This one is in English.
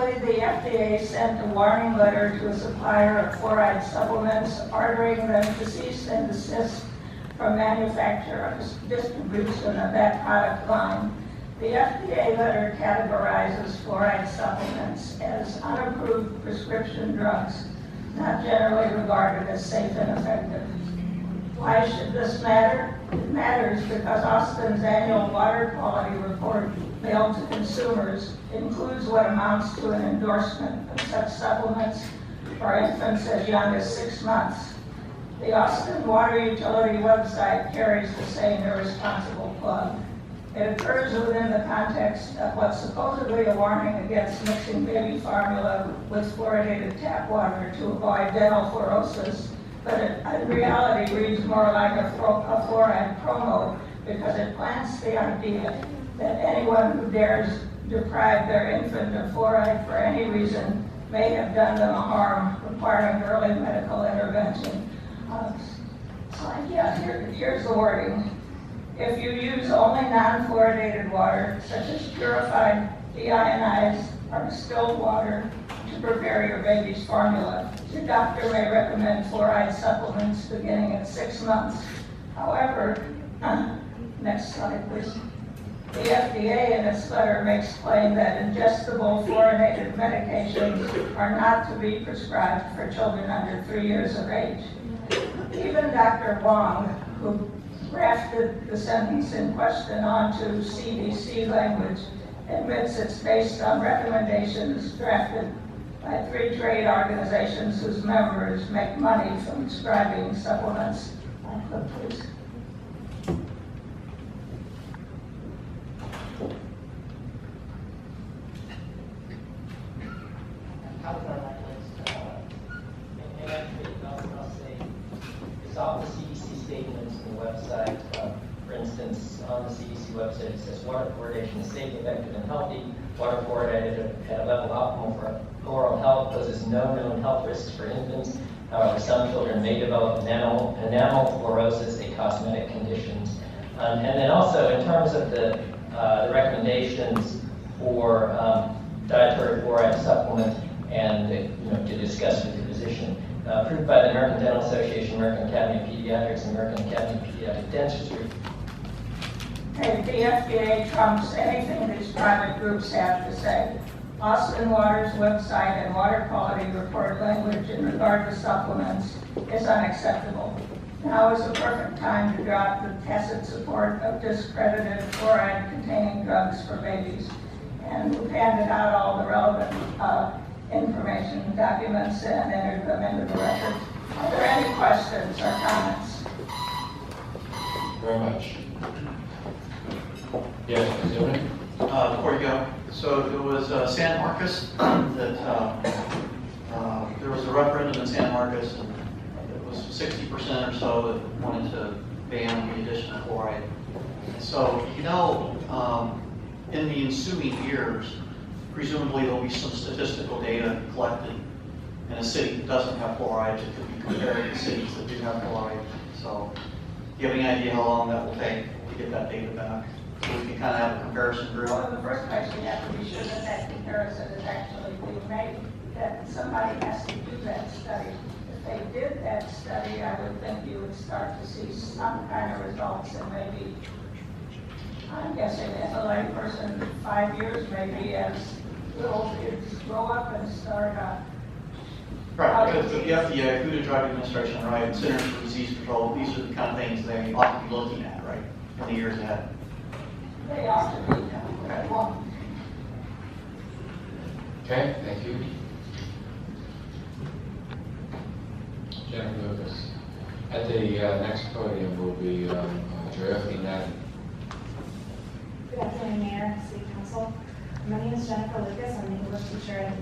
Recently, the FDA sent a warning letter to a supplier of fluoride supplements, ordering them to cease and desist from manufacture or distribution of that product line. The FDA letter categorizes fluoride supplements as unapproved prescription drugs, not generally regarded as safe and effective. Why should this matter? It matters because Austin's annual water quality report mailed to consumers includes what amounts to an endorsement of such supplements for infants as young as 6 months. The Austin Water Utility website carries the same irresponsible plug. It occurs within the context of what's supposedly a warning against mixing baby formula with fluoridated tap water to avoid dental fluorosis, but it in reality reads more like a fluoride promo because it plants the idea that anyone who dares deprive their infant of fluoride for any reason may have done them a harm requiring early medical intervention. Here's the wording. If you use only non-fluoridated water, such as purified, deionized, or distilled water to prepare your baby's formula, your doctor may recommend fluoride supplements beginning at 6 months. However, next slide please. The FDA in its letter makes plain that ingestible fluorinated medications are not to be prescribed for children under 3 years of age. Even Dr. Wong, who drafted the sentence in question onto CDC language, admits it's based on recommendations drafted by 3 trade organizations whose members make money from prescribing supplements. Please. All the CDC statements on the website. For instance, on the CDC website, it says water fluoridation is safe, effective, and healthy. Water fluoridated at a level optimal for oral health poses no known health risks for infants. However, some children may develop enamel fluorosis, a cosmetic condition. And then also, in terms of the recommendations for dietary fluoride supplement and to discuss with the physician. Approved by the American Dental Association, American Academy of Pediatrics, and American Academy of Pediatric Dentistry. Hey, the FDA trumps anything these private groups have to say. Austin Water's website and water quality report language in regard to supplements is unacceptable. Now is the perfect time to drop the tacit support of discredited fluoride-containing drugs for babies. And we've handed out all the relevant information, documents, and entered them into the record. Are there any questions or comments? Very much. Yes, Ms. Zimmerman? Before you go, so it was San Marcos that there was a referendum in San Marcos, and it was 60% or so that wanted to ban the addition of fluoride. So, in the ensuing years, presumably there'll be some statistical data collected in a city that doesn't have fluoride that could be compared to cities that do have fluoride. So, do you have any idea how long that will take to get that data back? So we can kind of have a comparison group. Well, in the first place, we have to be sure that that comparison is actually being made, that somebody has to do that study. If they did that study, I would think you would start to see some kind of results, and maybe, I'm guessing as a layperson, 5 years maybe as little kids grow up and start Right, because the FDA, Food and Drug Administration, right, Centers for Disease Control, these are the kind of things they ought to be looking at, right, in the years ahead. they ought to be done. Okay, thank you. Jennifer Lucas. At the next podium will be Jeremy Madden. Good afternoon, Mayor, City Council. My name is Jennifer Lucas. I'm an English teacher at